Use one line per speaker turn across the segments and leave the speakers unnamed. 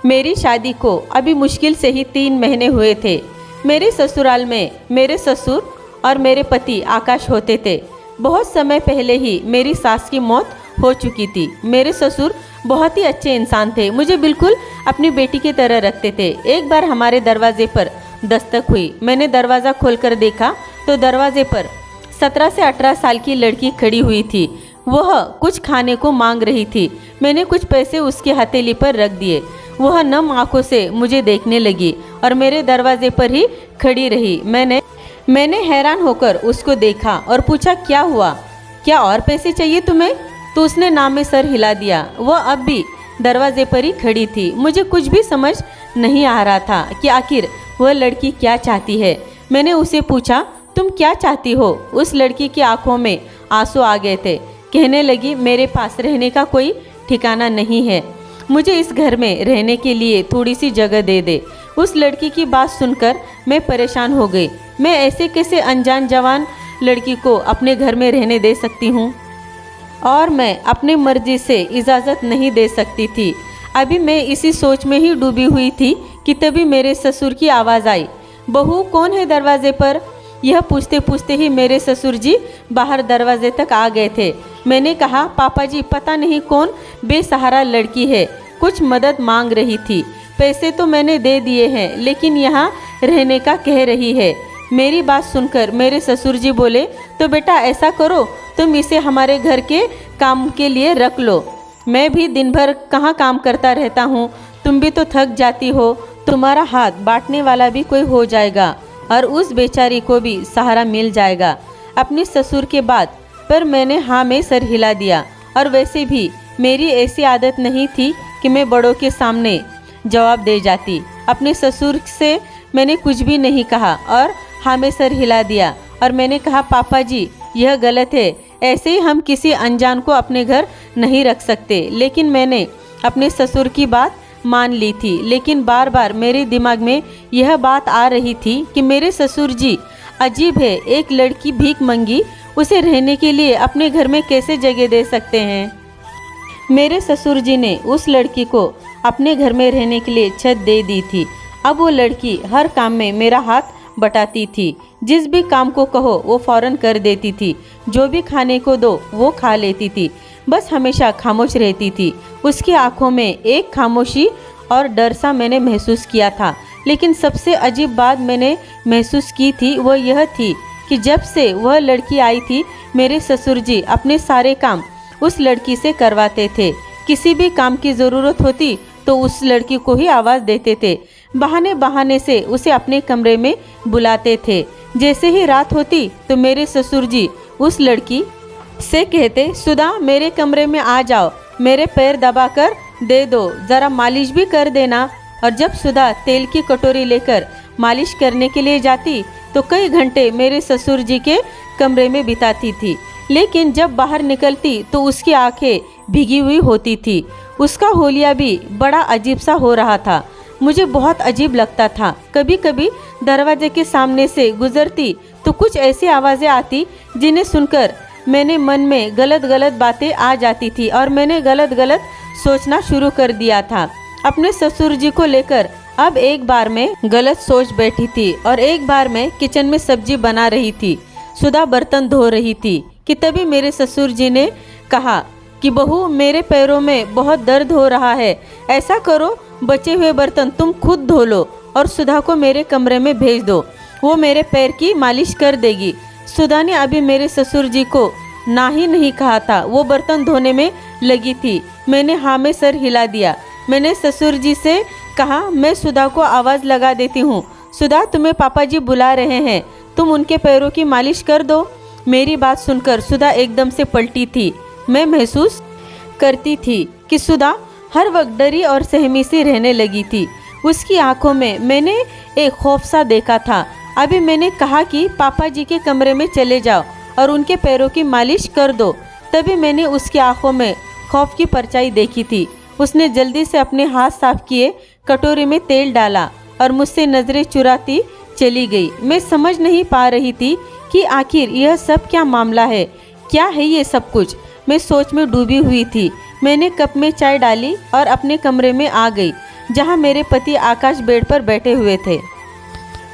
मेरी शादी को अभी मुश्किल से ही 3 महीने हुए थे। मेरे ससुराल में मेरे ससुर और मेरे पति आकाश होते थे। बहुत समय पहले ही मेरी सास की मौत हो चुकी थी। मेरे ससुर बहुत ही अच्छे इंसान थे, मुझे बिल्कुल अपनी बेटी की तरह रखते थे। एक बार हमारे दरवाजे पर दस्तक हुई। मैंने दरवाज़ा खोलकर देखा तो दरवाजे पर 17 से 18 साल की लड़की खड़ी हुई थी। वह कुछ खाने को मांग रही थी। मैंने कुछ पैसे उसकी हथेली पर रख दिए। वह नम आंखों से मुझे देखने लगी और मेरे दरवाजे पर ही खड़ी रही। मैंने हैरान होकर उसको देखा और पूछा, क्या हुआ, क्या और पैसे चाहिए तुम्हें? तो उसने नाम में सर हिला दिया। वह अब भी दरवाजे पर ही खड़ी थी। मुझे कुछ भी समझ नहीं आ रहा था कि आखिर वह लड़की क्या चाहती है। मैंने उसे पूछा, तुम क्या चाहती हो? उस लड़की की आंखों में आंसू आ गए थे। कहने लगी, मेरे पास रहने का कोई ठिकाना नहीं है, मुझे इस घर में रहने के लिए थोड़ी सी जगह दे दे। उस लड़की की बात सुनकर मैं परेशान हो गई। मैं ऐसे कैसे अनजान जवान लड़की को अपने घर में रहने दे सकती हूँ? और मैं अपनी मर्जी से इजाज़त नहीं दे सकती थी। अभी मैं इसी सोच में ही डूबी हुई थी कि तभी मेरे ससुर की आवाज़ आई, बहू कौन है दरवाजे पर? यह पूछते पूछते ही मेरे ससुर जी बाहर दरवाजे तक आ गए थे। मैंने कहा, पापा जी, पता नहीं कौन बेसहारा लड़की है, कुछ मदद मांग रही थी। पैसे तो मैंने दे दिए हैं, लेकिन यहाँ रहने का कह रही है। मेरी बात सुनकर मेरे ससुर जी बोले, तो बेटा ऐसा करो, तुम इसे हमारे घर के काम के लिए रख लो। मैं भी दिन भर कहाँ काम करता रहता हूँ, तुम भी तो थक जाती हो। तुम्हारा हाथ बांटने वाला भी कोई हो जाएगा और उस बेचारी को भी सहारा मिल जाएगा। अपने ससुर के बात पर मैंने हाँ में सर हिला दिया। और वैसे भी मेरी ऐसी आदत नहीं थी कि मैं बड़ों के सामने जवाब दे जाती। अपने ससुर से मैंने कुछ भी नहीं कहा और हाँ में सर हिला दिया। और मैंने कहा, पापा जी, यह गलत है, ऐसे ही हम किसी अनजान को अपने घर नहीं रख सकते। लेकिन मैंने अपने ससुर की बात मान ली थी। लेकिन बार बार मेरे दिमाग में यह बात आ रही थी कि मेरे ससुर जी अजीब है, एक लड़की भीख मंगी, उसे रहने के लिए अपने घर में कैसे जगह दे सकते हैं? मेरे ससुर जी ने उस लड़की को अपने घर में रहने के लिए छत दे दी थी। अब वो लड़की हर काम में मेरा हाथ बटाती थी। जिस भी काम को कहो वो फौरन कर देती थी। जो भी खाने को दो वो खा लेती थी। बस हमेशा खामोश रहती थी। उसकी आंखों में एक खामोशी और डर सा मैंने महसूस किया था। लेकिन सबसे अजीब बात मैंने महसूस की थी वो यह थी कि जब से वह लड़की आई थी, मेरे ससुर जी अपने सारे काम उस लड़की से करवाते थे। किसी भी काम की ज़रूरत होती तो उस लड़की को ही आवाज़ देते थे। बहाने बहाने से उसे अपने कमरे में बुलाते थे। जैसे ही रात होती तो मेरे ससुर जी उस लड़की से कहते, सुधा मेरे कमरे में आ जाओ, मेरे पैर दबाकर दे दो, ज़रा मालिश भी कर देना। और जब सुधा तेल की कटोरी लेकर मालिश करने के लिए जाती तो कई घंटे मेरे ससुर जी के कमरे में बिताती थी। लेकिन जब बाहर निकलती तो उसकी आंखें भीगी हुई होती थी। उसका होलिया भी बड़ा अजीब सा हो रहा था। मुझे बहुत अजीब लगता था। कभी कभी दरवाजे के सामने से गुजरती तो कुछ ऐसी आवाज़ें आती जिन्हें सुनकर मैंने मन में गलत गलत बातें आ जाती थी और मैंने गलत गलत सोचना शुरू कर दिया था। अपने ससुर जी को लेकर अब एक बार मैं गलत सोच बैठी थी और एक बार मैं किचन में सब्जी बना रही थी। सुधा बर्तन धो रही थी कि तभी मेरे ससुर जी ने कहा कि बहू, मेरे पैरों में बहुत दर्द हो रहा है, ऐसा करो बचे हुए बर्तन तुम खुद धो लो और सुधा को मेरे कमरे में भेज दो, वो मेरे पैर की मालिश कर देगी। सुधा ने अभी मेरे ससुर जी को ना ही नहीं कहा था, वो बर्तन धोने में लगी थी। मैंने हाँ में सर हिला दिया। मैंने ससुर जी से कहा, मैं सुधा को आवाज़ लगा देती हूँ, सुधा तुम्हें पापा जी बुला रहे हैं, तुम उनके पैरों की मालिश कर दो। मेरी बात सुनकर सुधा एकदम से पलटी थी। मैं महसूस करती थी कि सुधा हर वक्त डरी और सहमी सी रहने लगी थी। उसकी आंखों में मैंने एक खौफ सा देखा था। अभी मैंने कहा कि पापा जी के कमरे में चले जाओ और उनके पैरों की मालिश कर दो, तभी मैंने उसकी आंखों में खौफ की परछाई देखी थी। उसने जल्दी से अपने हाथ साफ किए, कटोरी में तेल डाला और मुझसे नज़रें चुराती चली गई। मैं समझ नहीं पा रही थी कि आखिर यह सब क्या मामला है, क्या है ये सब कुछ। मैं सोच में डूबी हुई थी। मैंने कप में चाय डाली और अपने कमरे में आ गई। जहाँ मेरे पति आकाश बेड पर बैठे हुए थे।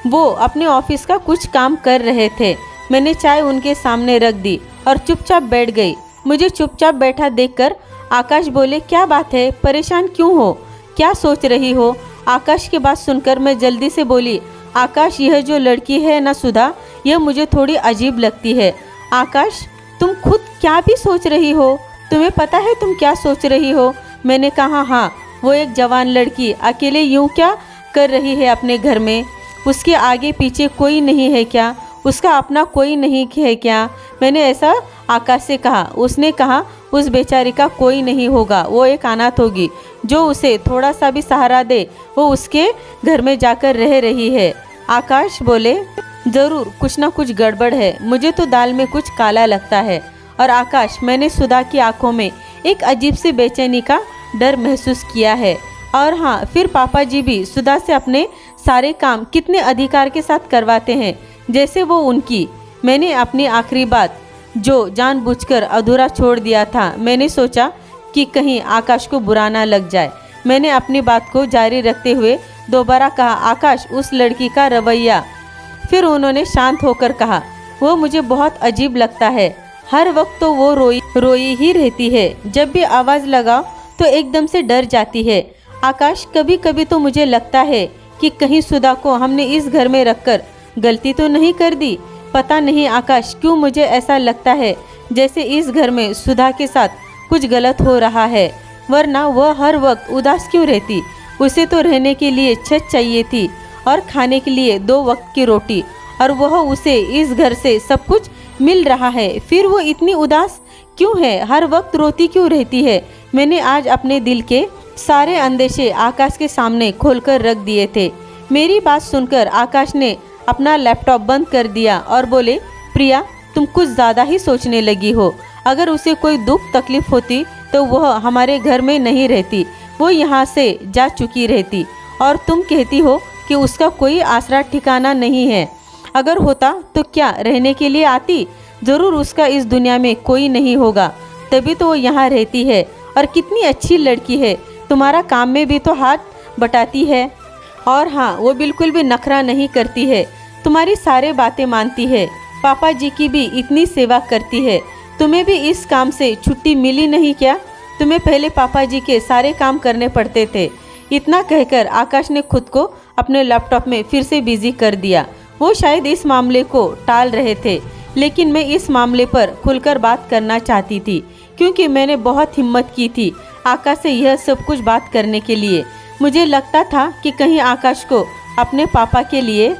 वो अपने ऑफिस का कुछ काम कर रहे थे। मैंने चाय उनके सामने रख दी और चुपचाप बैठ गई। मुझे चुपचाप बैठा देखकर आकाश बोले, क्या बात है, परेशान क्यों हो, क्या सोच रही हो? आकाश की बात सुनकर मैं जल्दी से बोली, आकाश, यह जो लड़की है ना सुधा, यह मुझे थोड़ी अजीब लगती है। आकाश, तुम खुद क्या भी सोच रही हो? तुम्हें पता है तुम क्या सोच रही हो? मैंने कहा, हाँ, वो एक जवान लड़की अकेले यूं क्या कर रही है अपने घर में? उसके आगे पीछे कोई नहीं है क्या? उसका अपना कोई नहीं है क्या? मैंने ऐसा आकाश से कहा। उसने कहा, उस बेचारी का कोई नहीं होगा, वो एक अनाथ होगी, जो उसे थोड़ा सा भी सहारा दे वो उसके घर में जाकर रह रही है। आकाश बोले, ज़रूर कुछ ना कुछ गड़बड़ है, मुझे तो दाल में कुछ काला लगता है। और आकाश, मैंने सुधा की आंखों में एक अजीब सी बेचैनी का डर महसूस किया है। और हाँ, फिर पापा जी भी सुधा से अपने सारे काम कितने अधिकार के साथ करवाते हैं, जैसे वो उनकी। मैंने अपनी आखिरी बात जो जानबूझकर अधूरा छोड़ दिया था। मैंने सोचा कि कहीं आकाश को बुरा ना लग जाए। मैंने अपनी बात को जारी रखते हुए दोबारा कहा, आकाश, उस लड़की का रवैया। फिर उन्होंने शांत होकर कहा, वो मुझे बहुत अजीब लगता है। हर वक्त तो वो रोई ही रहती है, जब भी आवाज़ लगाओ तो एकदम से डर जाती है। आकाश, कभी कभी तो मुझे लगता है कि कहीं सुधा को हमने इस घर में रखकर गलती तो नहीं कर दी। पता नहीं आकाश, क्यों मुझे ऐसा लगता है जैसे इस घर में सुधा के साथ कुछ गलत हो रहा है, वरना वह हर वक्त उदास क्यों रहती? उसे तो रहने के लिए छत चाहिए थी और खाने के लिए 2 वक्त की रोटी, और वह उसे इस घर से सब कुछ मिल रहा है। फिर वो इतनी उदास क्यों है, हर वक्त रोती क्यों रहती है? मैंने आज अपने दिल के सारे अंदेशे आकाश के सामने खोलकर रख दिए थे। मेरी बात सुनकर आकाश ने अपना लैपटॉप बंद कर दिया और बोले, प्रिया, तुम कुछ ज़्यादा ही सोचने लगी हो। अगर उसे कोई दुख तकलीफ होती तो वह हमारे घर में नहीं रहती, वो यहाँ से जा चुकी रहती। और तुम कहती हो कि उसका कोई आसरा ठिकाना नहीं है। अगर होता तो क्या रहने के लिए आती? ज़रूर उसका इस दुनिया में कोई नहीं होगा, तभी तो वो यहाँ रहती है। और कितनी अच्छी लड़की है, तुम्हारा काम में भी तो हाथ बटाती है। और हाँ, वो बिल्कुल भी नखरा नहीं करती है, तुम्हारी सारे बातें मानती है, पापा जी की भी इतनी सेवा करती है। तुम्हें भी इस काम से छुट्टी मिली नहीं क्या? तुम्हें पहले पापा जी के सारे काम करने पड़ते थे। इतना कहकर आकाश ने खुद को अपने लैपटॉप में फिर से बिजी कर दिया। वो शायद इस मामले को टाल रहे थे, लेकिन मैं इस मामले पर खुलकर बात करना चाहती थी, क्योंकि मैंने बहुत हिम्मत की थी आकाश से यह सब कुछ बात करने के लिए। मुझे लगता था कि कहीं आकाश को अपने पापा के लिए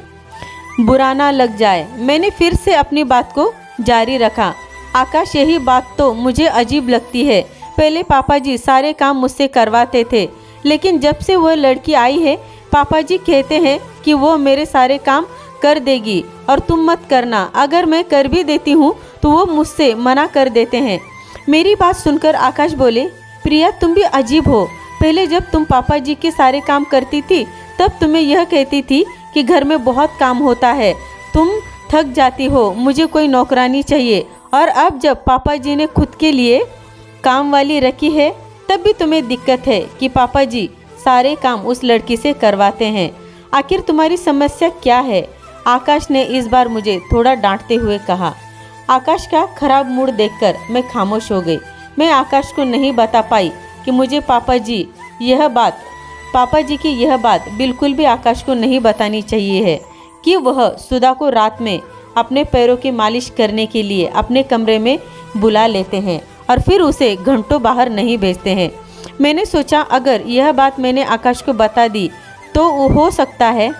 बुरा ना लग जाए। मैंने फिर से अपनी बात को जारी रखा, आकाश, यही बात तो मुझे अजीब लगती है। पहले पापा जी सारे काम मुझसे करवाते थे, लेकिन जब से वह लड़की आई है, पापा जी कहते हैं कि वो मेरे सारे काम कर देगी और तुम मत करना। अगर मैं कर भी देती हूँ तो वो मुझसे मना कर देते हैं। मेरी बात सुनकर आकाश बोले, प्रिया, तुम भी अजीब हो। पहले जब तुम पापा जी के सारे काम करती थी तब तुम्हें यह कहती थी कि घर में बहुत काम होता है, तुम थक जाती हो, मुझे कोई नौकरानी चाहिए। और अब जब पापा जी ने खुद के लिए काम वाली रखी है, तब भी तुम्हें दिक्कत है कि पापा जी सारे काम उस लड़की से करवाते हैं। आखिर तुम्हारी समस्या क्या है? आकाश ने इस बार मुझे थोड़ा डांटते हुए कहा। आकाश का खराब मूड देखकर मैं खामोश हो गई। मैं आकाश को नहीं बता पाई कि मुझे पापा जी की यह बात बिल्कुल भी आकाश को नहीं बतानी चाहिए है कि वह सुधा को रात में अपने पैरों की मालिश करने के लिए अपने कमरे में बुला लेते हैं और फिर उसे घंटों बाहर नहीं भेजते हैं। मैंने सोचा अगर यह बात मैंने आकाश को बता दी तो हो सकता है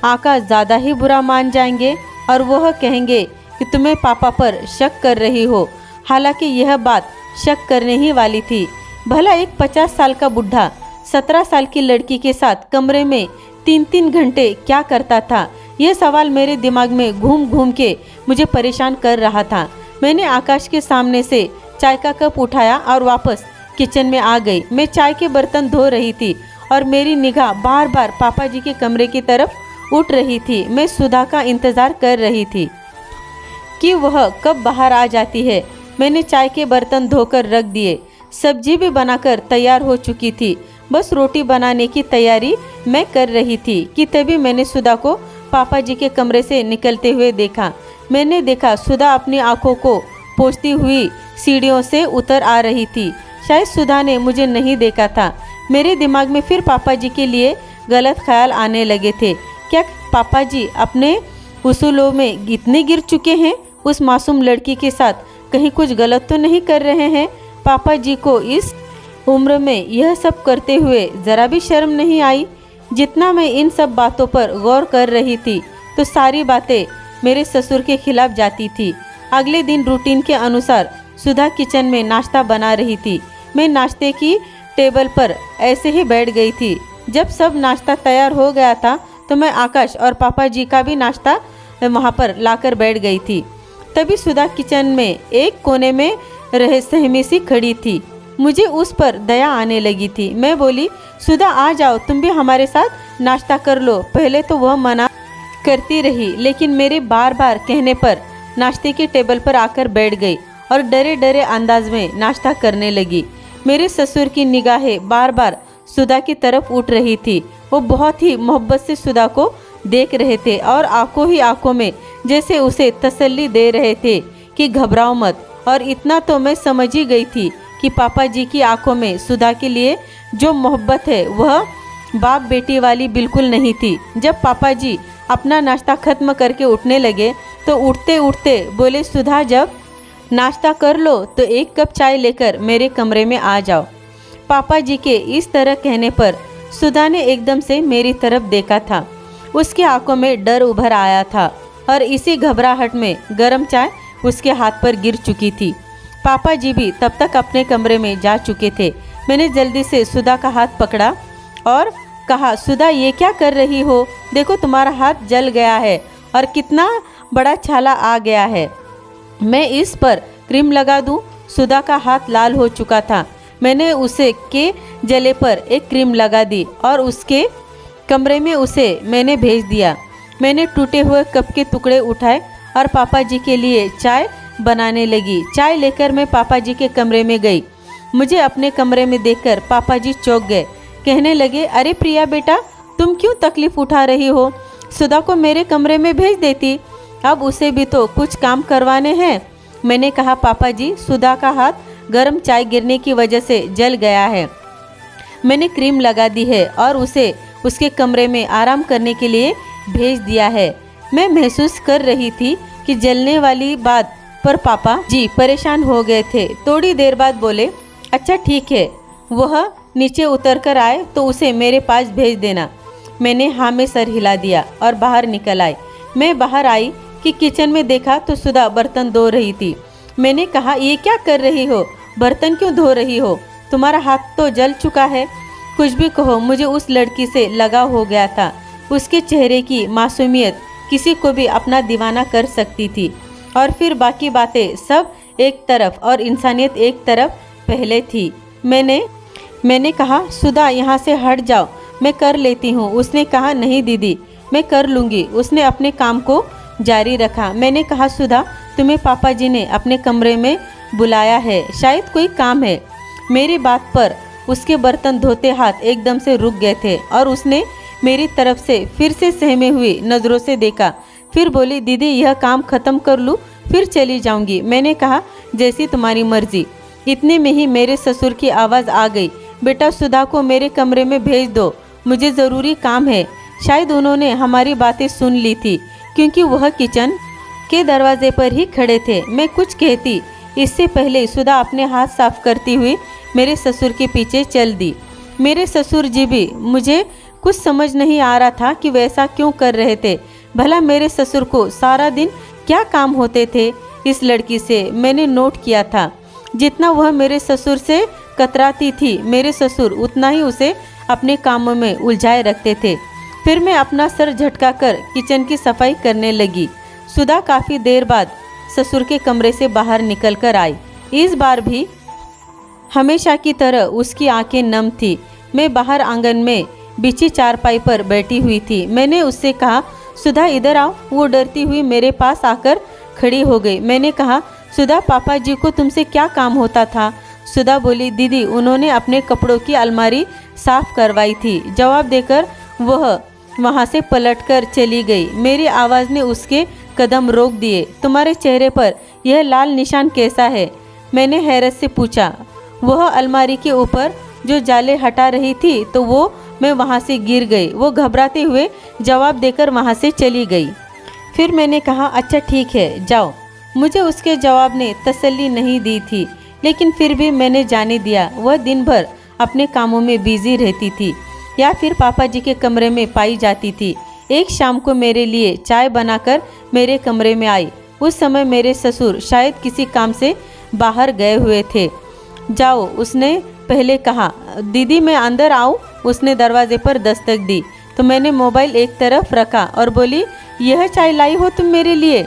आकाश ज़्यादा ही बुरा मान जाएंगे और वह कहेंगे कि तुम्हें पापा पर शक कर रही हो। हालांकि यह बात शक करने ही वाली थी। भला एक 50 साल का बुढ़ा 17 साल की लड़की के साथ कमरे में 3-3 घंटे क्या करता था? यह सवाल मेरे दिमाग में घूम घूम के मुझे परेशान कर रहा था। मैंने आकाश के सामने से चाय का कप उठाया और वापस किचन में आ गई। मैं चाय के बर्तन धो रही थी और मेरी निगाह बार बार पापा जी के कमरे की तरफ उठ रही थी। मैं सुधा का इंतज़ार कर रही थी कि वह कब बाहर आ जाती है। मैंने चाय के बर्तन धोकर रख दिए। सब्जी भी बनाकर तैयार हो चुकी थी। बस रोटी बनाने की तैयारी मैं कर रही थी कि तभी मैंने सुधा को पापा जी के कमरे से निकलते हुए देखा। मैंने देखा सुधा अपनी आंखों को पोंछती हुई सीढ़ियों से उतर आ रही थी। शायद सुधा ने मुझे नहीं देखा था। मेरे दिमाग में फिर पापा जी के लिए गलत ख्याल आने लगे थे। क्या पापा जी अपने उसूलों में इतने गिर चुके हैं? उस मासूम लड़की के साथ कहीं कुछ गलत तो नहीं कर रहे हैं? पापा जी को इस उम्र में यह सब करते हुए ज़रा भी शर्म नहीं आई? जितना मैं इन सब बातों पर गौर कर रही थी तो सारी बातें मेरे ससुर के खिलाफ जाती थी। अगले दिन रूटीन के अनुसार सुधा किचन में नाश्ता बना रही थी। मैं नाश्ते की टेबल पर ऐसे ही बैठ गई थी। जब सब नाश्ता तैयार हो गया था तो मैं आकाश और पापा जी का भी नाश्ता वहाँ पर लाकर बैठ गई थी। तभी सुधा किचन में एक कोने में रहस्यमयी सी खड़ी थी। मुझे उस पर दया आने लगी थी। मैं बोली, सुधा आ जाओ, तुम भी हमारे साथ नाश्ता कर लो। पहले तो वह मना करती रही, लेकिन मेरे बार बार कहने पर नाश्ते की टेबल पर आकर बैठ गई और डरे डरे अंदाज में नाश्ता करने लगी। मेरे ससुर की निगाहें बार बार सुधा की तरफ उठ रही थी। वो बहुत ही मोहब्बत से सुधा को देख रहे थे और आंखों ही आंखों में जैसे उसे तसल्ली दे रहे थे कि घबराओ मत। और इतना तो मैं समझ ही गई थी कि पापा जी की आंखों में सुधा के लिए जो मोहब्बत है वह बाप बेटी वाली बिल्कुल नहीं थी। जब पापा जी अपना नाश्ता खत्म करके उठने लगे तो उठते उठते बोले, सुधा जब नाश्ता कर लो तो एक कप चाय लेकर मेरे कमरे में आ जाओ। पापा जी के इस तरह कहने पर सुधा ने एकदम से मेरी तरफ देखा था। उसकी आंखों में डर उभर आया था और इसी घबराहट में गर्म चाय उसके हाथ पर गिर चुकी थी। पापा जी भी तब तक अपने कमरे में जा चुके थे। मैंने जल्दी से सुधा का हाथ पकड़ा और कहा, सुधा ये क्या कर रही हो? देखो तुम्हारा हाथ जल गया है और कितना बड़ा छाला आ गया है। मैं इस पर क्रीम लगा दूं? सुधा का हाथ लाल हो चुका था। मैंने उसे के जले पर एक क्रीम लगा दी और उसके कमरे में उसे मैंने भेज दिया। मैंने टूटे हुए कप के टुकड़े उठाए और पापा जी के लिए चाय बनाने लगी। चाय लेकर मैं पापा जी के कमरे में गई। मुझे अपने कमरे में देखकर पापा जी चौंक गए। कहने लगे, अरे प्रिया बेटा, तुम क्यों तकलीफ़ उठा रही हो? सुधा को मेरे कमरे में भेज देती, अब उसे भी तो कुछ काम करवाने हैं। मैंने कहा, पापा जी सुधा का हाथ गर्म चाय गिरने की वजह से जल गया है। मैंने क्रीम लगा दी है और उसे उसके कमरे में आराम करने के लिए भेज दिया है। मैं महसूस कर रही थी कि जलने वाली बात पर पापा जी परेशान हो गए थे। थोड़ी देर बाद बोले, अच्छा ठीक है, वह नीचे उतर कर आए तो उसे मेरे पास भेज देना। मैंने हाँ में सर हिला दिया और बाहर निकल आई। मैं बाहर आई कि किचन में देखा तो सुधा बर्तन धो रही थी। मैंने कहा, ये क्या कर रही हो? बर्तन क्यों धो रही हो? तुम्हारा हाथ तो जल चुका है। कुछ भी कहो, मुझे उस लड़की से लगाव हो गया था। उसके चेहरे की मासूमियत किसी को भी अपना दीवाना कर सकती थी। और फिर बाकी बातें सब एक तरफ और इंसानियत एक तरफ पहले थी। मैंने कहा, सुधा यहाँ से हट जाओ, मैं कर लेती हूँ। उसने कहा, नहीं दीदी, मैं कर लूँगी। उसने अपने काम को जारी रखा। मैंने कहा, सुधा तुम्हें पापा जी ने अपने कमरे में बुलाया है, शायद कोई काम है। मेरी बात पर उसके बर्तन धोते हाथ एकदम से रुक गए थे और उसने मेरी तरफ से फिर से सहमे हुई नज़रों से देखा। फिर बोली, दीदी यह काम ख़त्म कर लूँ फिर चली जाऊँगी। मैंने कहा, जैसी तुम्हारी मर्जी। इतने में ही मेरे ससुर की आवाज़ आ गई, बेटा सुधा को मेरे कमरे में भेज दो, मुझे ज़रूरी काम है। शायद उन्होंने हमारी बातें सुन ली थी क्योंकि वह किचन के दरवाजे पर ही खड़े थे। मैं कुछ कहती इससे पहले सुधा अपने हाथ साफ करती हुई मेरे ससुर के पीछे चल दी। मेरे ससुर जी भी, मुझे कुछ समझ नहीं आ रहा था कि वैसा क्यों कर रहे थे। भला मेरे ससुर को सारा दिन क्या काम होते थे इस लड़की से? मैंने नोट किया था, जितना वह मेरे ससुर से कतराती थी, मेरे ससुर उतना ही उसे अपने कामों में उलझाए रखते थे। फिर मैं अपना सर झटकाकर किचन की सफाई करने लगी। सुधा काफ़ी देर बाद ससुर के कमरे से बाहर निकल कर आई। इस बार भी हमेशा की तरह उसकी आंखें नम थी। मैं बाहर आंगन में बिछी चारपाई पर बैठी हुई थी। मैंने उससे कहा, सुधा इधर आओ। वो डरती हुई मेरे पास आकर खड़ी हो गई। मैंने कहा, सुधा पापा जी को तुमसे क्या काम होता था? सुधा बोली, दीदी उन्होंने अपने कपड़ों की अलमारी साफ करवाई थी। जवाब देकर वह वहाँ से पलटकर चली गई। मेरी आवाज़ ने उसके कदम रोक दिए। तुम्हारे चेहरे पर यह लाल निशान कैसा है? मैंने हैरत से पूछा। वह अलमारी के ऊपर जो जाले हटा रही थी तो वो मैं वहाँ से गिर गई। वो घबराते हुए जवाब देकर वहाँ से चली गई। फिर मैंने कहा, अच्छा ठीक है जाओ। मुझे उसके जवाब ने तसल्ली नहीं दी थी, लेकिन फिर भी मैंने जाने दिया। वह दिन भर अपने कामों में बिजी रहती थी या फिर पापा जी के कमरे में पाई जाती थी। एक शाम को मेरे लिए चाय बनाकर मेरे कमरे में आई। उस समय मेरे ससुर शायद किसी काम से बाहर गए हुए थे। जाओ, उसने पहले कहा। दीदी मैं अंदर आऊँ? उसने दरवाजे पर दस्तक दी तो मैंने मोबाइल एक तरफ रखा और बोली, यह चाय लाई हो तुम मेरे लिए?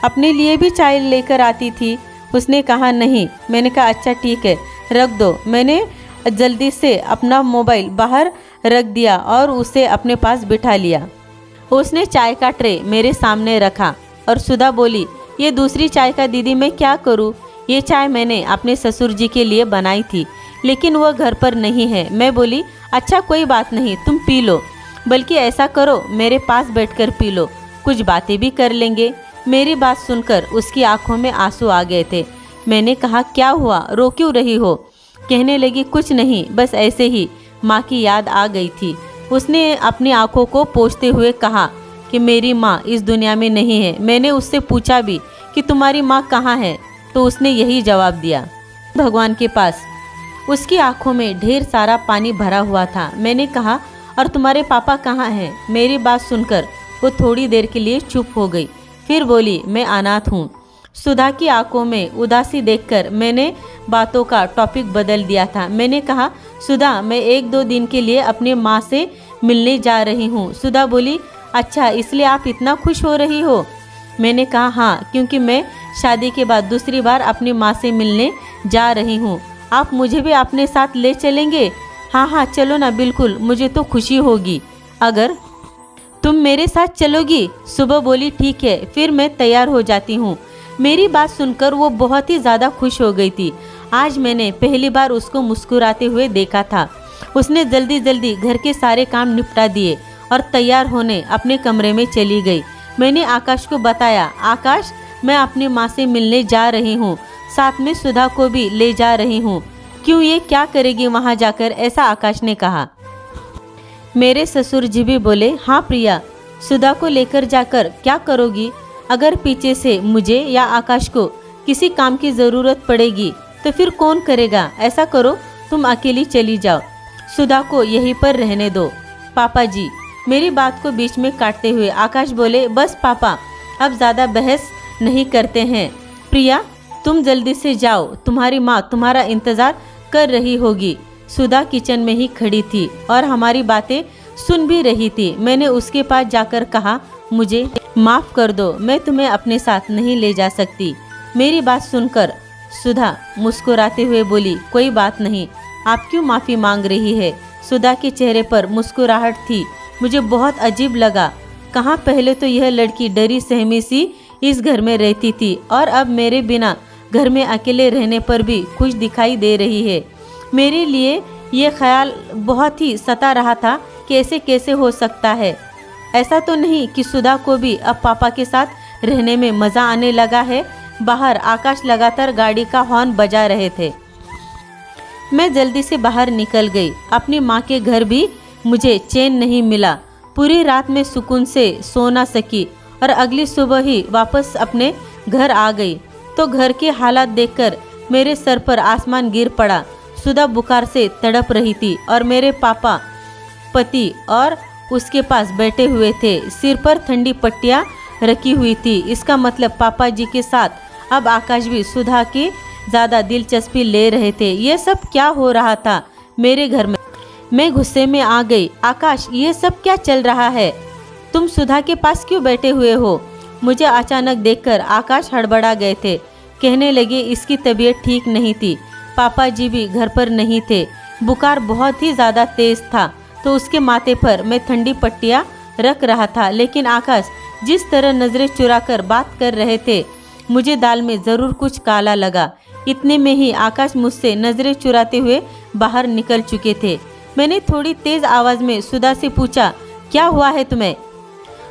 अपने लिए भी चाय लेकर आती थी। उसने कहा, नहीं। मैंने कहा, अच्छा ठीक है रख दो। मैंने जल्दी से अपना मोबाइल बाहर रख दिया और उसे अपने पास बिठा लिया। उसने चाय का ट्रे मेरे सामने रखा और सुधा बोली, ये दूसरी चाय का दीदी मैं क्या करूं? ये चाय मैंने अपने ससुर जी के लिए बनाई थी, लेकिन वह घर पर नहीं है। मैं बोली, अच्छा कोई बात नहीं, तुम पी लो। बल्कि ऐसा करो, मेरे पास बैठकर पी लो, कुछ बातें भी कर लेंगे। मेरी बात सुनकर उसकी आंखों में आंसू आ गए थे। मैंने कहा, क्या हुआ, रो क्यों रही हो? कहने लगी, कुछ नहीं, बस ऐसे ही माँ की याद आ गई थी। उसने अपनी आंखों को पोंछते हुए कहा कि मेरी माँ इस दुनिया में नहीं है। मैंने उससे पूछा भी कि तुम्हारी माँ कहाँ है, तो उसने यही जवाब दिया, भगवान के पास। उसकी आंखों में ढेर सारा पानी भरा हुआ था। मैंने कहा, और तुम्हारे पापा कहाँ हैं? मेरी बात सुनकर वो थोड़ी देर के लिए चुप हो गई, फिर बोली, मैं अनाथ हूँ। सुधा की आंखों में उदासी देखकर मैंने बातों का टॉपिक बदल दिया था। मैंने कहा, सुधा मैं 1-2 दिन के लिए अपनी माँ से मिलने जा रही हूँ। सुधा बोली, अच्छा इसलिए आप इतना खुश हो रही हो? मैंने कहा, हाँ, क्योंकि मैं शादी के बाद दूसरी बार अपनी माँ से मिलने जा रही हूँ। आप मुझे भी अपने साथ ले चलेंगे? हाँ हाँ चलो ना, बिल्कुल, मुझे तो खुशी होगी अगर तुम मेरे साथ चलोगी। सुबह बोली, ठीक है, फिर मैं तैयार हो जाती हूँ। मेरी बात सुनकर वो बहुत ही ज़्यादा खुश हो गई थी। आज मैंने पहली बार उसको मुस्कुराते हुए देखा था। उसने जल्दी जल्दी घर के सारे काम निपटा दिए और तैयार होने अपने कमरे में चली गई। मैंने आकाश को बताया, आकाश मैं अपनी माँ से मिलने जा रही हूँ, साथ में सुधा को भी ले जा रही हूँ। क्यों, ये क्या करेगी वहाँ जाकर? ऐसा आकाश ने कहा। मेरे ससुर जी भी बोले, हाँ प्रिया, सुधा को लेकर जाकर क्या करोगी? अगर पीछे से मुझे या आकाश को किसी काम की ज़रूरत पड़ेगी तो फिर कौन करेगा? ऐसा करो, तुम अकेली चली जाओ, सुधा को यहीं पर रहने दो। पापा जी, मेरी बात को बीच में काटते हुए आकाश बोले, बस पापा, अब ज़्यादा बहस नहीं करते हैं। प्रिया तुम जल्दी से जाओ, तुम्हारी माँ तुम्हारा इंतज़ार कर रही होगी। सुधा किचन में ही खड़ी थी और हमारी बातें सुन भी रही थी। मैंने उसके पास जाकर कहा, मुझे माफ़ कर दो, मैं तुम्हें अपने साथ नहीं ले जा सकती। मेरी बात सुनकर सुधा मुस्कुराते हुए बोली, कोई बात नहीं, आप क्यों माफ़ी मांग रही है? सुधा के चेहरे पर मुस्कुराहट थी। मुझे बहुत अजीब लगा। कहाँ पहले तो यह लड़की डरी सहमी सी इस घर में रहती थी और अब मेरे बिना घर में अकेले रहने पर भी खुश दिखाई दे रही है। मेरे लिए ये ख्याल बहुत ही सता रहा था कि ऐसे कैसे हो सकता है। ऐसा तो नहीं कि सुधा को भी अब पापा के साथ रहने में मज़ा आने लगा है। बाहर आकाश लगातार गाड़ी का हॉर्न बजा रहे थे। मैं जल्दी से बाहर निकल गई। अपनी माँ के घर भी मुझे चैन नहीं मिला। पूरी रात में सुकून से सो ना सकी और अगली सुबह ही वापस अपने घर आ गई तो घर के हालात देखकर मेरे सर पर आसमान गिर पड़ा। सुधा बुखार से तड़प रही थी और मेरे पापा पति और उसके पास बैठे हुए थे। सिर पर ठंडी पट्टियाँ रखी हुई थी। इसका मतलब पापा जी के साथ अब आकाश भी सुधा की ज़्यादा दिलचस्पी ले रहे थे। ये सब क्या हो रहा था मेरे घर में? मैं गुस्से में आ गई। आकाश, ये सब क्या चल रहा है? तुम सुधा के पास क्यों बैठे हुए हो? मुझे अचानक देखकर आकाश हड़बड़ा गए थे। कहने लगे, इसकी तबीयत ठीक नहीं थी, पापा जी भी घर पर नहीं थे, बुखार बहुत ही ज़्यादा तेज़ था, तो उसके माथे पर मैं ठंडी पट्टियाँ रख रहा था। लेकिन आकाश जिस तरह नज़रें चुराकर बात कर रहे थे, मुझे दाल में ज़रूर कुछ काला लगा। इतने में ही आकाश मुझसे नजरें चुराते हुए बाहर निकल चुके थे। मैंने थोड़ी तेज आवाज में सुधा से पूछा, क्या हुआ है तुम्हें?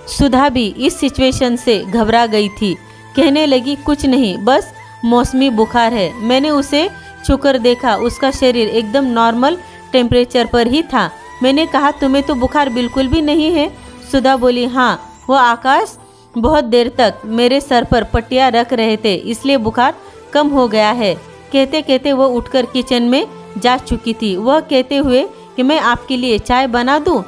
सुधा भी इस सिचुएशन से घबरा गई थी। कहने लगी, कुछ नहीं, बस मौसमी बुखार है। मैंने उसे छूकर देखा, उसका शरीर एकदम नॉर्मल टेम्परेचर पर ही था। मैंने कहा, तुम्हें तो बुखार बिल्कुल भी नहीं है। सुधा बोली, हाँ, वो आकाश बहुत देर तक मेरे सर पर पट्टियाँ रख रहे थे, इसलिए बुखार कम हो गया है। कहते कहते वो उठकर किचन में जा चुकी थी, वह कहते हुए कि मैं आपके लिए चाय बना दूं।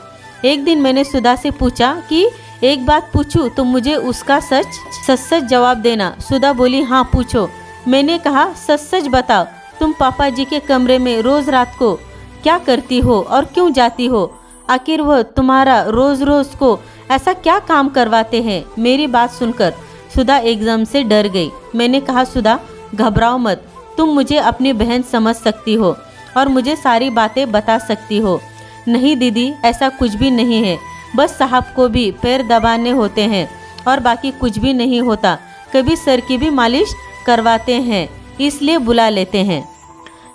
एक दिन मैंने सुधा से पूछा कि एक बात पूछूं तो मुझे उसका सच जवाब देना। सुधा बोली, हाँ पूछो। मैंने कहा, सच बताओ, तुम पापा जी के कमरे में रोज रात को क्या करती हो और क्यों जाती हो? आखिर वह तुम्हारा रोज रोज को ऐसा क्या काम करवाते हैं? मेरी बात सुनकर सुधा एकदम से डर गई। मैंने कहा, सुधा घबराओ मत, तुम मुझे अपनी बहन समझ सकती हो और मुझे सारी बातें बता सकती हो। नहीं दीदी, ऐसा कुछ भी नहीं है, बस साहब को भी पैर दबाने होते हैं और बाकी कुछ भी नहीं होता। कभी सर की भी मालिश करवाते हैं, इसलिए बुला लेते हैं।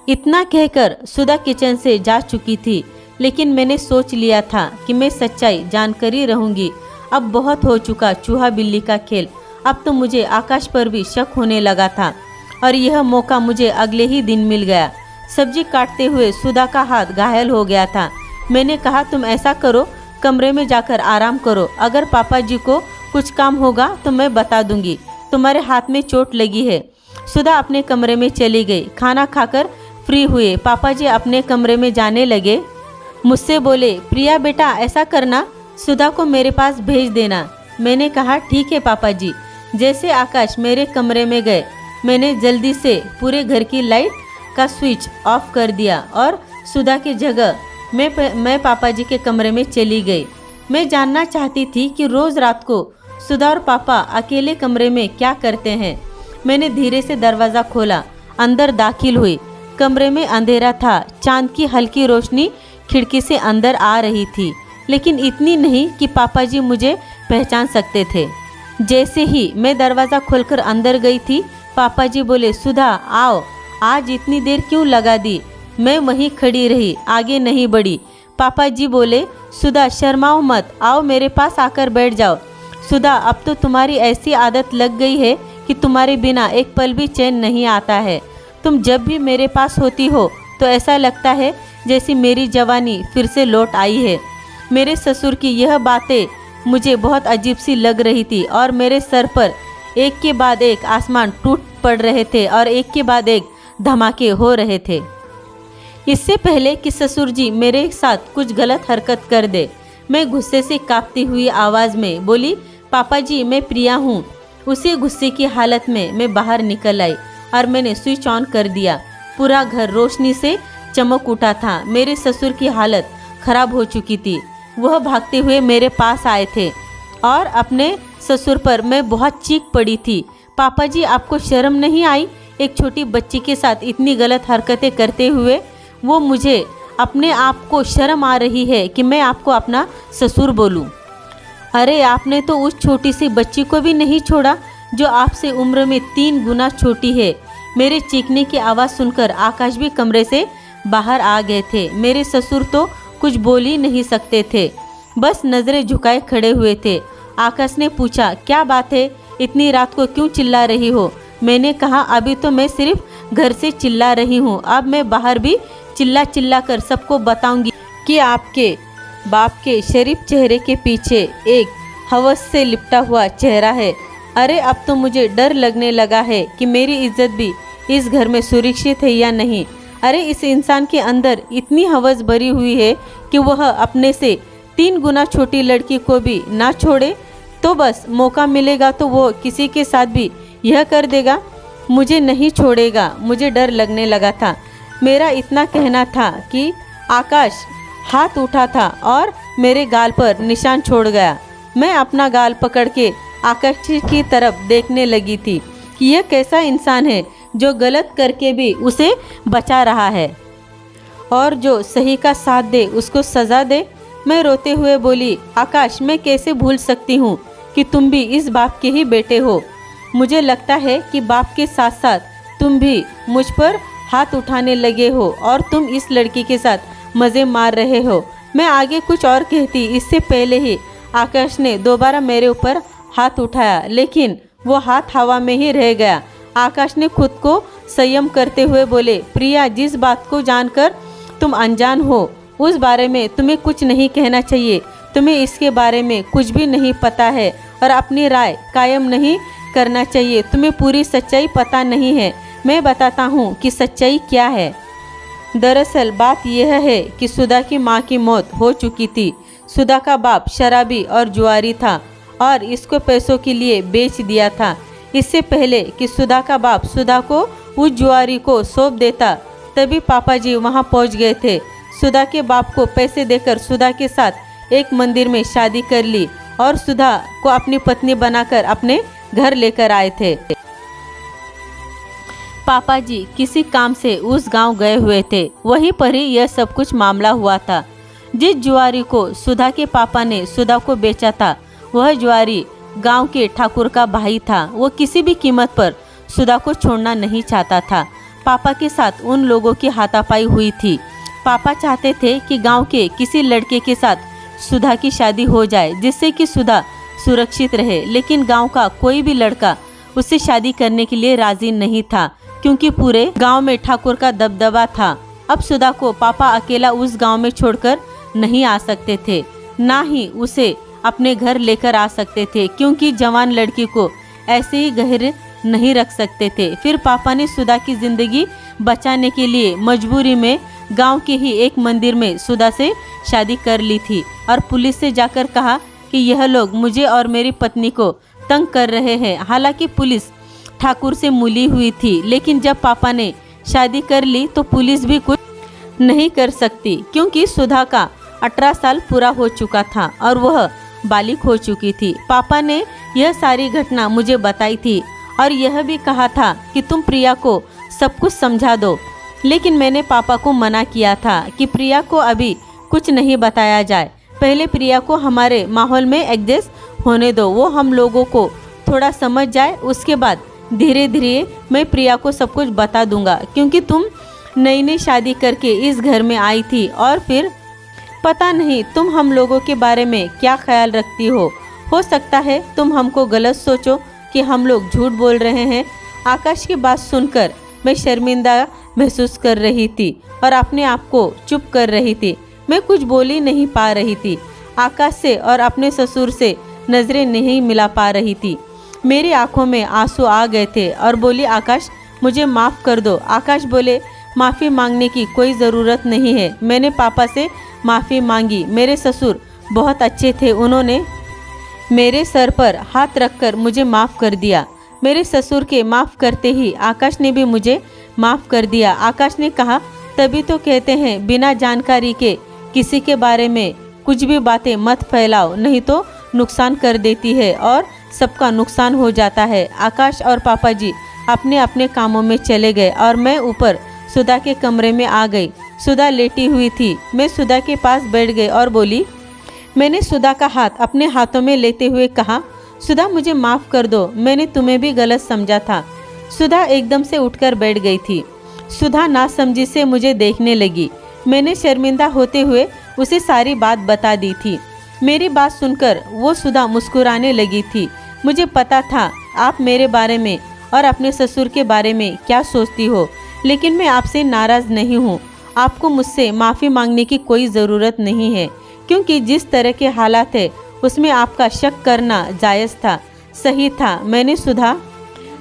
इतना कहकर सुधा किचन से जा चुकी थी, लेकिन मैंने सोच लिया था कि मैं सच्चाई जानकर ही रहूंगी। अब बहुत हो चुका चूहा बिल्ली का खेल। अब तो मुझे आकाश पर भी शक होने लगा था और यह मौका मुझे अगले ही दिन मिल गया। सब्जी काटते हुए सुधा का हाथ घायल हो गया था। मैंने कहा, तुम ऐसा करो, कमरे में जाकर आराम करो। अगर पापा जी को कुछ काम होगा तो मैं बता दूंगी। तुम्हारे हाथ में चोट लगी है। सुधा अपने कमरे में चली गई। खाना खाकर फ्री हुए पापा जी अपने कमरे में जाने लगे। मुझसे बोले, प्रिया बेटा ऐसा करना, सुधा को मेरे पास भेज देना। मैंने कहा, ठीक है पापा जी। जैसे आकाश मेरे कमरे में गए, मैंने जल्दी से पूरे घर की लाइट का स्विच ऑफ कर दिया और सुधा की जगह मैं पापा जी के कमरे में चली गई। मैं जानना चाहती थी कि रोज़ रात को सुधा और पापा अकेले कमरे में क्या करते हैं। मैंने धीरे से दरवाज़ा खोला, अंदर दाखिल हुई। कमरे में अंधेरा था, चांद की हल्की रोशनी खिड़की से अंदर आ रही थी, लेकिन इतनी नहीं कि पापा जी मुझे पहचान सकते थे। जैसे ही मैं दरवाज़ा खोलकर अंदर गई थी, पापा जी बोले, सुधा आओ, आज इतनी देर क्यों लगा दी? मैं वहीं खड़ी रही, आगे नहीं बढ़ी। पापा जी बोले, सुधा शर्माओ मत, आओ मेरे पास आकर बैठ जाओ। सुधा, अब तो तुम्हारी ऐसी आदत लग गई है कि तुम्हारे बिना एक पल भी चैन नहीं आता है। तुम जब भी मेरे पास होती हो तो ऐसा लगता है जैसी मेरी जवानी फिर से लौट आई है। मेरे ससुर की यह बातें मुझे बहुत अजीब सी लग रही थी और मेरे सर पर एक के बाद एक आसमान टूट पड़ रहे थे और एक के बाद एक धमाके हो रहे थे। इससे पहले कि ससुर जी मेरे साथ कुछ गलत हरकत कर दे, मैं गुस्से से कांपती हुई आवाज़ में बोली, पापा जी मैं प्रिया हूँ। उसी गुस्से की हालत में मैं बाहर निकल आई और मैंने स्विच ऑन कर दिया। पूरा घर रोशनी से चमक उठा था। मेरे ससुर की हालत खराब हो चुकी थी। वह भागते हुए मेरे पास आए थे और अपने ससुर पर मैं बहुत चीख पड़ी थी। पापा जी आपको शर्म नहीं आई एक छोटी बच्ची के साथ इतनी गलत हरकतें करते हुए? वो मुझे अपने आप को शर्म आ रही है कि मैं आपको अपना ससुर बोलूं। अरे आपने तो उस छोटी सी बच्ची को भी नहीं छोड़ा जो आपसे उम्र में 3 गुना छोटी है। मेरे चीखने की आवाज़ सुनकर आकाश भी कमरे से बाहर आ गए थे। मेरे ससुर तो कुछ बोल ही नहीं सकते थे, बस नज़रें झुकाए खड़े हुए थे। आकाश ने पूछा, क्या बात है, इतनी रात को क्यों चिल्ला रही हो? मैंने कहा, अभी तो मैं सिर्फ घर से चिल्ला रही हूँ, अब मैं बाहर भी चिल्ला चिल्ला कर सबको बताऊंगी कि आपके बाप के शरीफ चेहरे के पीछे एक हवस से लिपटा हुआ चेहरा है। अरे अब तो मुझे डर लगने लगा है कि मेरी इज्जत भी इस घर में सुरक्षित है या नहीं। अरे इस इंसान के अंदर इतनी हवस भरी हुई है कि वह अपने से 3 गुना छोटी लड़की को भी ना छोड़े, तो बस मौका मिलेगा तो वो किसी के साथ भी यह कर देगा, मुझे नहीं छोड़ेगा। मुझे डर लगने लगा था। मेरा इतना कहना था कि आकाश हाथ उठा था और मेरे गाल पर निशान छोड़ गया। मैं अपना गाल पकड़ के आकाश की तरफ देखने लगी थी कि यह कैसा इंसान है जो गलत करके भी उसे बचा रहा है और जो सही का साथ दे उसको सज़ा दे। मैं रोते हुए बोली, आकाश मैं कैसे भूल सकती हूँ कि तुम भी इस बाप के ही बेटे हो। मुझे लगता है कि बाप के साथ साथ तुम भी मुझ पर हाथ उठाने लगे हो और तुम इस लड़की के साथ मज़े मार रहे हो। मैं आगे कुछ और कहती इससे पहले ही आकाश ने दोबारा मेरे ऊपर हाथ उठाया, लेकिन वो हाथ हवा में ही रह गया। आकाश ने खुद को संयम करते हुए बोले, प्रिया, जिस बात को जानकर तुम अनजान हो उस बारे में तुम्हें कुछ नहीं कहना चाहिए। तुम्हें इसके बारे में कुछ भी नहीं पता है और अपनी राय कायम नहीं करना चाहिए। तुम्हें पूरी सच्चाई पता नहीं है। मैं बताता हूँ कि सच्चाई क्या है। दरअसल बात यह है कि सुधा की माँ की मौत हो चुकी थी। सुधा का बाप शराबी और जुआरी था और इसको पैसों के लिए बेच दिया था। इससे पहले कि सुधा का बाप सुधा को उस जुआरी को सौंप देता, तभी पापा जी वहाँ पहुँच गए थे। सुधा के बाप को पैसे देकर सुधा के साथ एक मंदिर में शादी कर ली और सुधा को अपनी पत्नी बनाकर अपने घर लेकर आए थे। पापा जी किसी काम से उस गांव गए हुए थे, वहीं पर ही यह सब कुछ मामला हुआ था। जिस जुआरी को सुधा के पापा ने सुधा को बेचा था, वह जुआरी गांव के ठाकुर का भाई था। वो किसी भी कीमत पर सुधा को छोड़ना नहीं चाहता था। पापा के साथ उन लोगों की हाथापाई हुई थी। पापा चाहते थे कि गांव के किसी लड़के के साथ सुधा की शादी हो जाए, जिससे कि सुधा सुरक्षित रहे, लेकिन गांव का कोई भी लड़का उससे शादी करने के लिए राजी नहीं था, क्योंकि पूरे गांव में ठाकुर का दबदबा था। अब सुधा को पापा अकेला उस गांव में छोड़कर नहीं आ सकते थे, ना ही उसे अपने घर लेकर आ सकते थे, क्योंकि जवान लड़की को ऐसे ही घर नहीं रख सकते थे। फिर पापा ने सुधा की जिंदगी बचाने के लिए मजबूरी में गांव के ही एक मंदिर में सुधा से शादी कर ली थी और पुलिस से जाकर कहा कि यह लोग मुझे और मेरी पत्नी को तंग कर रहे हैं। हालांकि पुलिस ठाकुर से मिली हुई थी, लेकिन जब पापा ने शादी कर ली तो पुलिस भी कुछ नहीं कर सकती, क्योंकि सुधा का 18 साल पूरा हो चुका था और वह बालिग हो चुकी थी। पापा ने यह सारी घटना मुझे बताई थी और यह भी कहा था कि तुम प्रिया को सब कुछ समझा दो, लेकिन मैंने पापा को मना किया था कि प्रिया को अभी कुछ नहीं बताया जाए। पहले प्रिया को हमारे माहौल में एडजस्ट होने दो, वो हम लोगों को थोड़ा समझ जाए, उसके बाद धीरे धीरे मैं प्रिया को सब कुछ बता दूंगा, क्योंकि तुम नई नई शादी करके इस घर में आई थी और फिर पता नहीं तुम हम लोगों के बारे में क्या ख्याल रखती हो सकता है तुम हमको गलत सोचो कि हम लोग झूठ बोल रहे हैं। आकाश की बात सुनकर मैं शर्मिंदा महसूस कर रही थी और अपने आप को चुप कर रही थी। मैं कुछ बोल ही नहीं पा रही थी। आकाश से और अपने ससुर से नज़रें नहीं मिला पा रही थी। मेरी आंखों में आंसू आ गए थे और बोली, आकाश मुझे माफ़ कर दो। आकाश बोले, माफ़ी मांगने की कोई ज़रूरत नहीं है। मैंने पापा से माफ़ी मांगी। मेरे ससुर बहुत अच्छे थे, उन्होंने मेरे सर पर हाथ रखकर मुझे माफ़ कर दिया। मेरे ससुर के माफ़ करते ही आकाश ने भी मुझे माफ़ कर दिया। आकाश ने कहा, तभी तो कहते हैं बिना जानकारी के किसी के बारे में कुछ भी बातें मत फैलाओ, नहीं तो नुकसान कर देती है और सबका नुकसान हो जाता है। आकाश और पापा जी अपने अपने कामों में चले गए और मैं ऊपर सुधा के कमरे में आ गई। सुधा लेटी हुई थी। मैं सुधा के पास बैठ गई और बोली, मैंने सुधा का हाथ अपने हाथों में लेते हुए कहा, सुधा मुझे माफ़ कर दो, मैंने तुम्हें भी गलत समझा था। सुधा एकदम से उठकर बैठ गई थी। सुधा नासमझी से मुझे देखने लगी। मैंने शर्मिंदा होते हुए उसे सारी बात बता दी थी। मेरी बात सुनकर वो सुधा मुस्कुराने लगी थी। मुझे पता था आप मेरे बारे में और अपने ससुर के बारे में क्या सोचती हो, लेकिन मैं आपसे नाराज़ नहीं हूँ। आपको मुझसे माफ़ी मांगने की कोई ज़रूरत नहीं है, क्योंकि जिस तरह के हालात है उसमें आपका शक करना जायज़ था, सही था। मैंने सुधा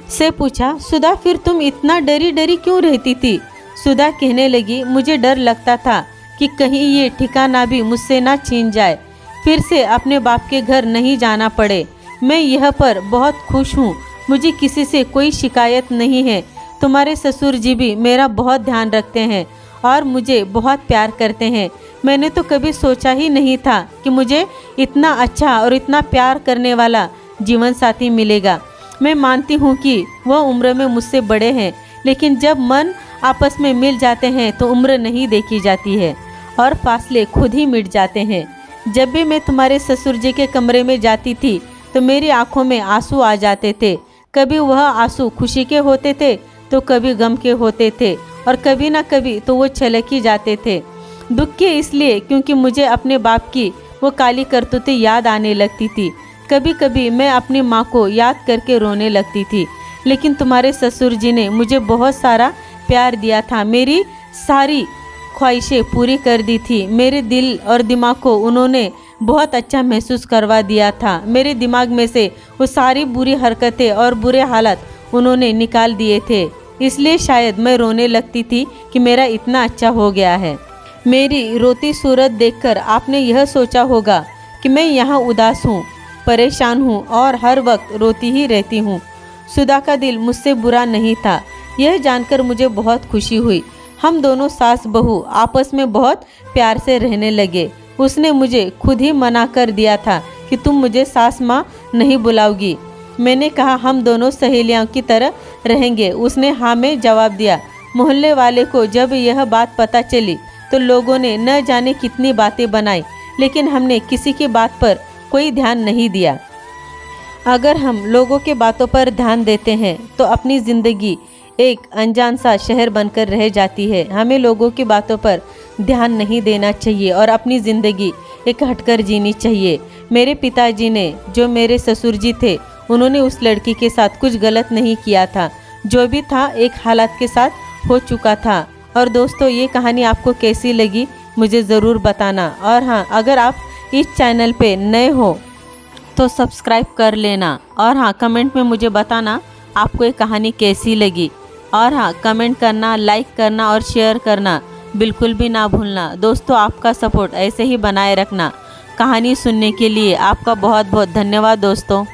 से पूछा, सुधा फिर तुम इतना डरी डरी क्यों रहती थी? सुधा कहने लगी, मुझे डर लगता था कि कहीं ये ठिकाना भी मुझसे ना छीन जाए, फिर से अपने बाप के घर नहीं जाना पड़े। मैं यह पर बहुत खुश हूँ, मुझे किसी से कोई शिकायत नहीं है। तुम्हारे ससुर जी भी मेरा बहुत ध्यान रखते हैं और मुझे बहुत प्यार करते हैं। मैंने तो कभी सोचा ही नहीं था कि मुझे इतना अच्छा और इतना प्यार करने वाला जीवन साथी मिलेगा। मैं मानती हूँ कि वह उम्र में मुझसे बड़े हैं, लेकिन जब मन आपस में मिल जाते हैं तो उम्र नहीं देखी जाती है और फासले खुद ही मिट जाते हैं। जब भी मैं तुम्हारे ससुर जी के कमरे में जाती थी तो मेरी आंखों में आंसू आ जाते थे। कभी वह आंसू खुशी के होते थे तो कभी गम के होते थे और कभी ना कभी तो वो छलक ही जाते थे। दुख के इसलिए क्योंकि मुझे अपने बाप की वो काली करतूतें याद आने लगती थी। कभी कभी मैं अपनी माँ को याद करके रोने लगती थी। लेकिन तुम्हारे ससुर जी ने मुझे बहुत सारा प्यार दिया था, मेरी सारी ख्वाहिशें पूरी कर दी थी। मेरे दिल और दिमाग को उन्होंने बहुत अच्छा महसूस करवा दिया था। मेरे दिमाग में से वो सारी बुरी हरकतें और बुरे हालात उन्होंने निकाल दिए थे। इसलिए शायद मैं रोने लगती थी कि मेरा इतना अच्छा हो गया है। मेरी रोती सूरत देखकर आपने यह सोचा होगा कि मैं यहाँ उदास हूँ, परेशान हूँ और हर वक्त रोती ही रहती हूँ। सुधा का दिल मुझसे बुरा नहीं था, यह जानकर मुझे बहुत खुशी हुई। हम दोनों सास बहू आपस में बहुत प्यार से रहने लगे। उसने मुझे खुद ही मना कर दिया था कि तुम मुझे सास माँ नहीं बुलाओगी। मैंने कहा हम दोनों सहेलियों की तरह रहेंगे। उसने हाँ में जवाब दिया। मोहल्ले वाले को जब यह बात पता चली तो लोगों ने न जाने कितनी बातें बनाई, लेकिन हमने किसी की बात पर कोई ध्यान नहीं दिया। अगर हम लोगों के बातों पर ध्यान देते हैं तो अपनी ज़िंदगी एक अनजान सा शहर बनकर रह जाती है। हमें लोगों की बातों पर ध्यान नहीं देना चाहिए और अपनी ज़िंदगी एक हटकर जीनी चाहिए। मेरे पिताजी ने, जो मेरे ससुर जी थे, उन्होंने उस लड़की के साथ कुछ गलत नहीं किया था। जो भी था एक हालात के साथ हो चुका था। और दोस्तों, ये कहानी आपको कैसी लगी मुझे ज़रूर बताना। और हाँ, अगर आप इस चैनल पे नए हो तो सब्सक्राइब कर लेना। और हाँ, कमेंट में मुझे बताना आपको ये कहानी कैसी लगी। और हाँ, कमेंट करना, लाइक करना और शेयर करना बिल्कुल भी ना भूलना। दोस्तों, आपका सपोर्ट ऐसे ही बनाए रखना। कहानी सुनने के लिए आपका बहुत बहुत धन्यवाद दोस्तों।